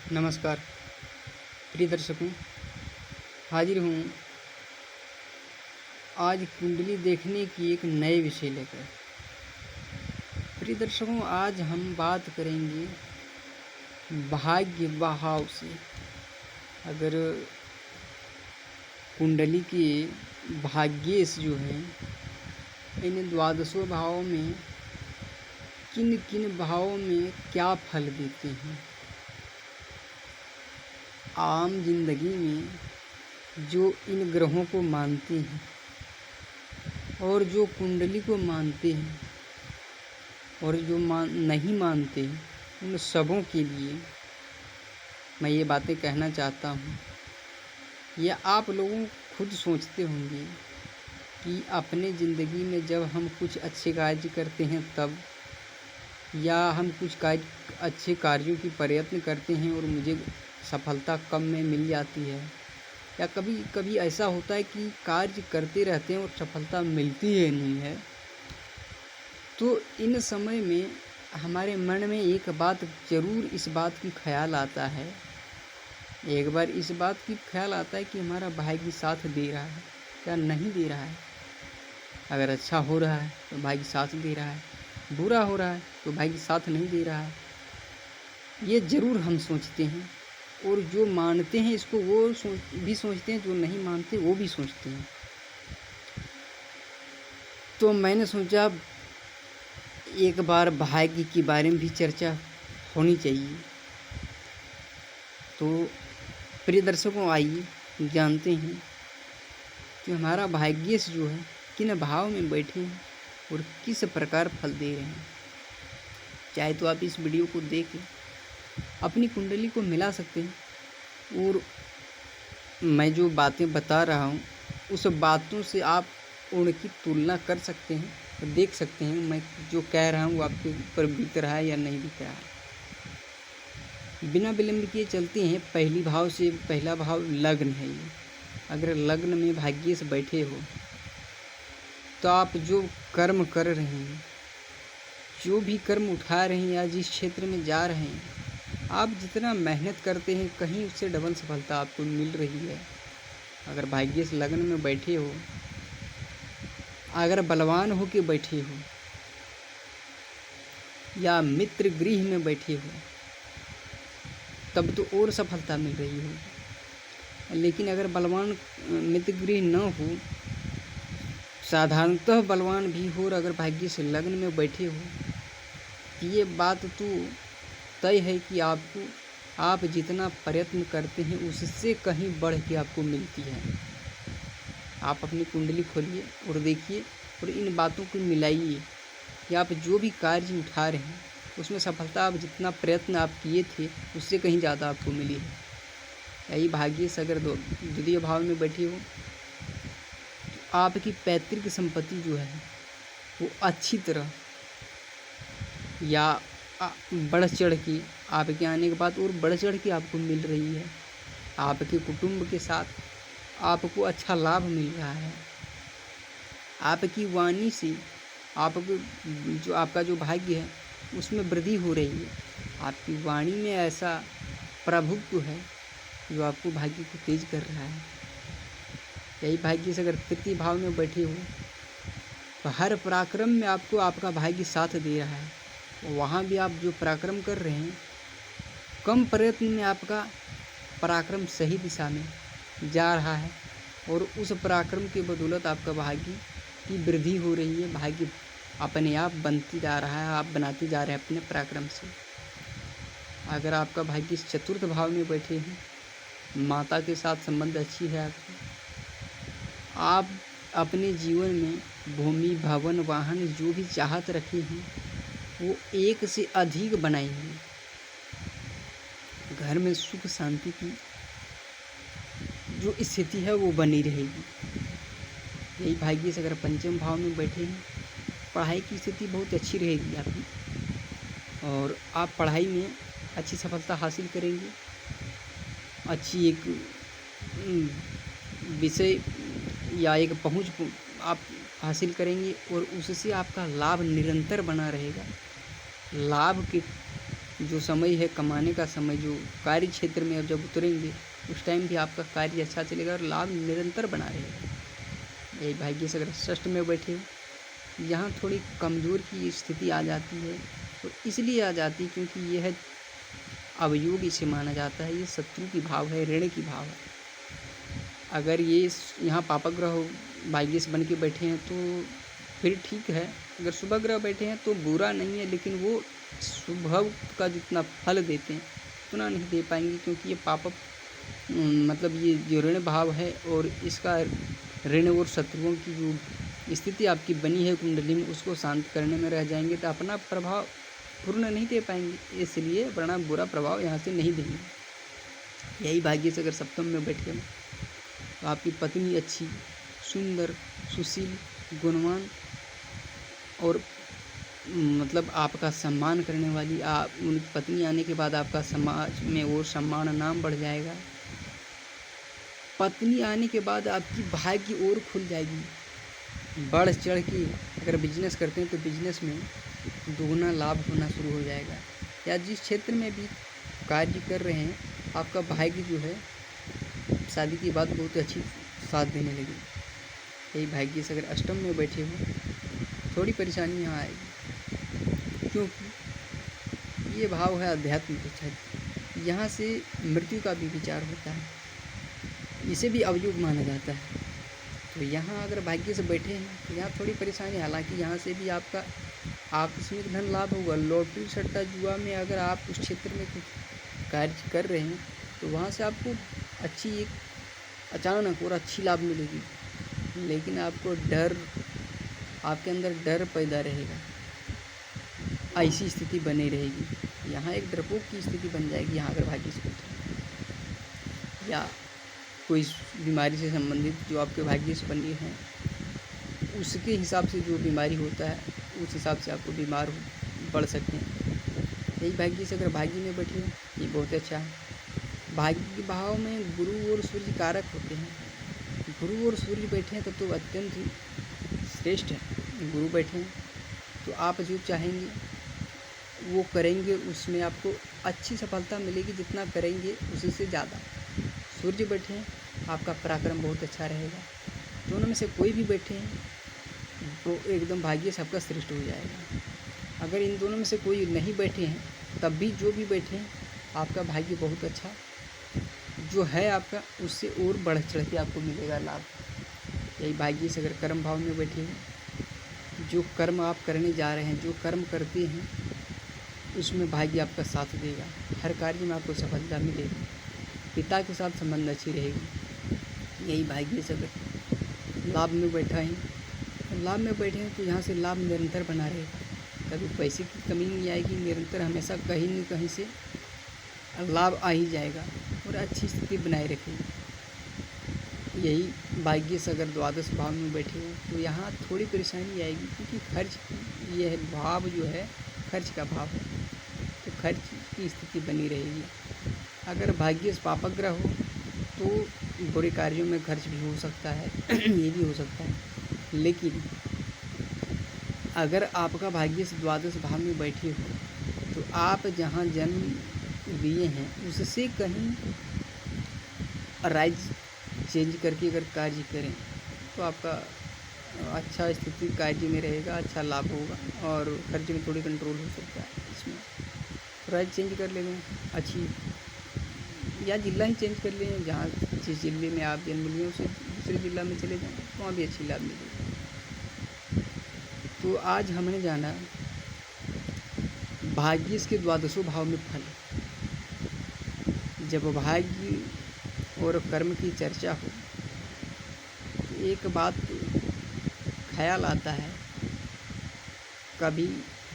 नमस्कार प्रिय दर्शकों, हाजिर हूँ आज कुंडली देखने की एक नए विषय लेकर। प्रिय दर्शकों, आज हम बात करेंगे भाग्य बहाव से। अगर कुंडली के भाग्येश जो हैं इन द्वादशों भावों में किन किन भावों में क्या फल देते हैं। आम जिंदगी में जो इन ग्रहों को मानते हैं और जो कुंडली को मानते हैं और जो नहीं मानते, उन सबों के लिए मैं ये बातें कहना चाहता हूँ। या आप लोगों खुद सोचते होंगे कि अपने ज़िंदगी में जब हम कुछ अच्छे कार्य करते हैं तब, या हम कुछ अच्छे कार्यों की प्रयत्न करते हैं और मुझे सफलता कम में मिल जाती है, या कभी कभी ऐसा होता है कि कार्य करते रहते हैं और सफलता मिलती ही नहीं है। तो इन समय में हमारे मन में एक बात ज़रूर इस बात की ख्याल आता है, एक बार इस बात की ख्याल आता है कि हमारा भाग्य साथ दे रहा है या नहीं दे रहा है। अगर अच्छा हो रहा है तो भाग्य साथ दे रहा है, बुरा हो रहा है तो भाग्य साथ नहीं दे रहा है। ये ज़रूर हम सोचते हैं, और जो मानते हैं इसको वो भी सोचते हैं, जो नहीं मानते वो भी सोचते हैं। तो मैंने सोचा एक बार भाग्य के बारे में भी चर्चा होनी चाहिए। तो प्रिय दर्शकों, आइए जानते हैं कि हमारा भाग्येश जो है किन भाव में बैठे हैं और किस प्रकार फल दे रहे हैं। चाहे तो आप इस वीडियो को देख के अपनी कुंडली को मिला सकते हैं, और मैं जो बातें बता रहा हूँ उस बातों से आप उनकी तुलना कर सकते हैं और देख सकते हैं मैं जो कह रहा हूँ वो आपके ऊपर बीत रहा है या नहीं बीत रहा है। बिना विलंब किए चलते हैं पहली भाव से। पहला भाव लग्न है। ये अगर लग्न में भाग्य से बैठे हो तो आप जो कर्म कर रहे हैं, जो भी कर्म उठा रहे हैं या जिस क्षेत्र में जा रहे हैं, आप जितना मेहनत करते हैं कहीं उससे डबल सफलता आपको मिल रही है। अगर भाग्य से लग्न में बैठे हो, अगर बलवान हो के बैठे हो या मित्र गृह में बैठे हो, तब तो और सफलता मिल रही हो। लेकिन अगर बलवान मित्र गृह न हो, साधारणतः बलवान भी हो, और अगर भाग्य से लग्न में बैठे हो, ये बात तो तय है कि आप जितना प्रयत्न करते हैं उससे कहीं बढ़ के आपको मिलती है। आप अपनी कुंडली खोलिए और देखिए और इन बातों को मिलाइए कि आप जो भी कार्य उठा रहे हैं उसमें सफलता आप जितना प्रयत्न आप किए थे उससे कहीं ज़्यादा आपको मिली है। यही भाग्य से अगर द्वितीय भाव में बैठे हो तो आपकी पैतृक संपत्ति जो है वो अच्छी तरह या बढ़ चढ़ के आपके आने के बाद और बढ़ चढ़ के आपको मिल रही है। आपके कुटुंब के साथ आपको अच्छा लाभ मिल रहा है। आपकी वाणी से आपको जो आपका जो भाग्य है उसमें वृद्धि हो रही है। आपकी वाणी में ऐसा प्रभुत्व है जो आपको भाग्य को तेज कर रहा है। यही भाग्य से अगर तृतीय भाव में बैठे हो तो हर पराक्रम में आपको आपका भाग्य साथ दे रहा है। वहाँ भी आप जो पराक्रम कर रहे हैं, कम प्रयत्न में आपका पराक्रम सही दिशा में जा रहा है, और उस पराक्रम के बदौलत आपका भाग्य की वृद्धि हो रही है। भाग्य अपने आप बनती जा रहा है, आप बनाते जा रहे हैं अपने पराक्रम से। अगर आपका भाग्य चतुर्थ भाव में बैठे हैं, माता के साथ संबंध अच्छी है आपकी, आप अपने जीवन में भूमि भवन वाहन जो भी चाहत रखे हैं वो एक से अधिक बनाएंगे। घर में सुख शांति की जो स्थिति है वो बनी रहेगी। यही भाग्य से अगर पंचम भाव में बैठे हैं, पढ़ाई की स्थिति बहुत अच्छी रहेगी आपकी, और आप पढ़ाई में अच्छी सफलता हासिल करेंगे। अच्छी एक विषय या एक पहुंच आप हासिल करेंगे, और उससे आपका लाभ निरंतर बना रहेगा। लाभ के जो समय है कमाने का समय, जो कार्य क्षेत्र में अब जब उतरेंगे उस टाइम भी आपका कार्य अच्छा चलेगा और लाभ निरंतर बना रहेगा। यही भाग्य से अगर षष्ठ में बैठे हो, यहाँ थोड़ी कमज़ोर की स्थिति आ जाती है, तो इसलिए आ जाती है क्योंकि यह है अवयोग इसे माना जाता है, ये शत्रु की भाव है, ऋण की भाव है। अगर ये यहाँ पापक ग्रह भाग्य से बन के बैठे हैं तो फिर ठीक है, अगर शुभ ग्रह बैठे हैं तो बुरा नहीं है, लेकिन वो शुभ का जितना फल देते हैं उतना नहीं दे पाएंगे, क्योंकि ये पापक मतलब ये जो ऋण भाव है और इसका ऋण और शत्रुओं की जो स्थिति आपकी बनी है कुंडली में उसको शांत करने में रह जाएंगे, तो अपना प्रभाव पूर्ण नहीं दे पाएंगे, इसलिए अपना बुरा प्रभाव यहाँ से नहीं देंगे। यही भाग्य से अगर सप्तम में बैठे हो तो आपकी पत्नी अच्छी, सुंदर, सुशील, गुणवान और मतलब आपका सम्मान करने वाली, आप उनकी पत्नी आने के बाद आपका समाज में और सम्मान नाम बढ़ जाएगा। पत्नी आने के बाद आपकी भाग्य और खुल जाएगी, बढ़ चढ़ के अगर बिजनेस करते हैं तो बिजनेस में दोगुना लाभ होना शुरू हो जाएगा, या जिस क्षेत्र में भी कार्य कर रहे हैं आपका भाग्य जो है शादी की बात बहुत अच्छी साथ देने लगी। यही भाग्य से अगर अष्टम में बैठे हो थोड़ी परेशानी यहाँ आएगी, क्योंकि ये भाव है अध्यात्म इच्छा, यहाँ से मृत्यु का भी विचार होता है, इसे भी अवयोग माना जाता है। तो यहाँ अगर भाग्य से बैठे हैं तो यहाँ थोड़ी परेशानी, हालांकि यहाँ से भी आपका आकस्मिक धन लाभ होगा। लॉटरी सट्टा जुआ में अगर आप उस क्षेत्र में कुछ कार्य कर रहे हैं तो वहाँ से आपको अच्छी एक अचानक और अच्छी लाभ मिलेगी, लेकिन आपको डर, आपके अंदर डर पैदा रहेगा, ऐसी स्थिति बनी रहेगी। यहाँ एक डरपोक की स्थिति बन जाएगी यहाँ अगर भाग्य से बैठे, या कोई बीमारी से संबंधित जो आपके भाग्य से बनी है उसके हिसाब से जो बीमारी होता है उस हिसाब से आपको बीमार पड़ सकते हैं। यही भाग्य से अगर भाग्य में बैठे ये बहुत अच्छा है। भाग्य भाव में गुरु और सूर्य कारक होते हैं, गुरु और सूर्य बैठे हैं तब तो अत्यंत ही श्रेष्ठ है। गुरु बैठे हैं तो आप जो चाहेंगे वो करेंगे, उसमें आपको अच्छी सफलता मिलेगी, जितना करेंगे उससे ज़्यादा। सूर्य बैठे हैं आपका पराक्रम बहुत अच्छा रहेगा। दोनों में से कोई भी बैठे हैं तो एकदम भाग्य से आपका श्रेष्ठ हो जाएगा। अगर इन दोनों में से कोई नहीं बैठे हैं तब भी जो भी बैठे हैं आपका भाग्य बहुत अच्छा जो है आपका उससे और बढ़ चढ़ के आपको मिलेगा लाभ। यही भाग्य से अगर कर्म भाव में बैठे हैं, जो कर्म आप करने जा रहे हैं, जो कर्म करते हैं उसमें भाग्य आपका साथ देगा, हर कार्य में आपको सफलता मिलेगी, पिता के साथ संबंध अच्छी रहेगी। यही भाग्य से अगर लाभ में बैठा है, लाभ में बैठे हैं तो यहाँ से लाभ निरंतर बना रहेगा, कभी पैसे की कमी नहीं आएगी, निरंतर हमेशा कहीं न कहीं से लाभ आ ही जाएगा और अच्छी स्थिति बनाए रखेगी। यही भाग्य से अगर द्वादश भाव में बैठे हो तो यहाँ थोड़ी परेशानी आएगी, क्योंकि खर्च, यह भाव जो है खर्च का भाव है, तो खर्च की स्थिति बनी रहेगी। अगर भाग्य से पापक ग्रह हो तो बुरे कार्यों में खर्च भी हो सकता है ये भी हो सकता है, लेकिन अगर आपका भाग्य से द्वादश भाव में बैठे हो तो आप जहाँ जन्म लिए हैं उससे कहीं राज्य चेंज करके अगर कार्य करें तो आपका अच्छा स्थिति कार्य में रहेगा, अच्छा लाभ होगा और खर्च में थोड़ी कंट्रोल हो सकता है। इसमें राज्य चेंज कर लेंगे अच्छी, या जिला ही चेंज कर लें, जहाँ जिस जिले में आप जन्म लिए उसे दूसरे जिला में चले जाएँ तो वहाँ भी अच्छी लाभ मिलेगी। तो आज हमने जाना भाग्य के द्वादशों भाव में फल। जब भाग्य और कर्म की चर्चा हो तो एक बात ख्याल आता है, कभी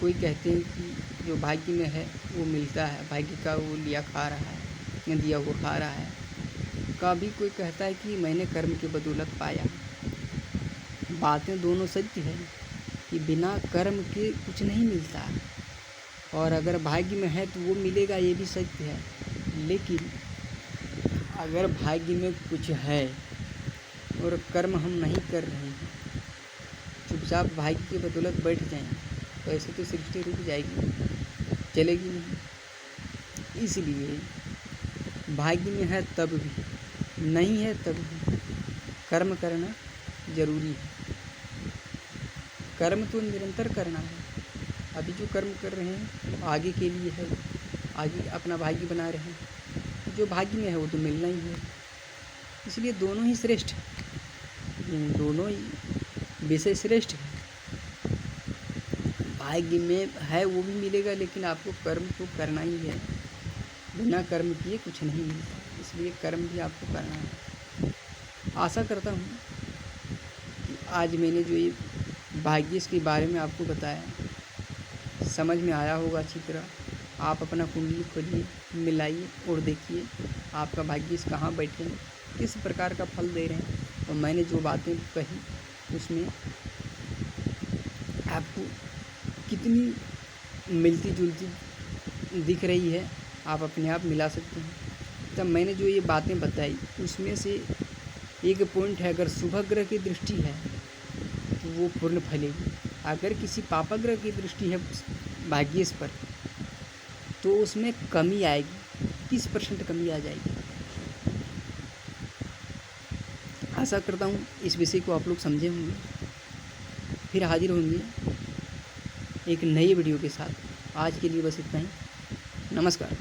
कोई कहते हैं कि जो भाग्य में है वो मिलता है, भाग्य का वो लिया खा रहा है, दिया हुआ खा रहा है। कभी कोई कहता है कि मैंने कर्म की बदौलत पाया। बातें दोनों सत्य है कि बिना कर्म के कुछ नहीं मिलता, और अगर भाग्य में है तो वो मिलेगा, ये भी सत्य है। लेकिन अगर भाग्य में कुछ है और कर्म हम नहीं कर रहे हैं, चुपचाप भाग्य की बदौलत बैठ जाएं तो ऐसे तो सृष्टि रुक जाएगी, चलेगी नहीं। इसलिए भाग्य में है तब भी, नहीं है तब भी कर्म करना जरूरी है। कर्म तो निरंतर करना है। अभी जो कर्म कर रहे हैं आगे के लिए है, आगे अपना भाग्य बना रहे हैं। जो भाग्य में है वो तो मिलना ही है, इसलिए दोनों ही श्रेष्ठ हैं, दोनों ही विषय श्रेष्ठ है। भाग्य में है वो भी मिलेगा, लेकिन आपको कर्म तो करना ही है। बिना कर्म किए कुछ नहीं मिलता, इसलिए कर्म भी आपको करना है। आशा करता हूँ कि आज मैंने जो ये भाग्य के बारे में आपको बताया समझ में आया होगा अच्छी तरह। आप अपना कुंडली खोलिए, मिलाइए और देखिए आपका भाग्य कहाँ बैठे हैं, किस प्रकार का फल दे रहे हैं। और मैंने जो बातें कही उसमें आपको कितनी मिलती जुलती दिख रही है, आप अपने आप मिला सकते हैं। तब मैंने जो ये बातें बताई उसमें से एक पॉइंट है, अगर शुभ ग्रह की दृष्टि है तो वो पूर्ण फलेगी। अगर किसी पापग्रह की दृष्टि है भाग्येश पर तो उसमें कमी आएगी, 30% कमी आ जाएगी। आशा करता हूँ इस विषय को आप लोग समझे होंगे। फिर हाजिर होंगे एक नई वीडियो के साथ। आज के लिए बस इतना ही। नमस्कार।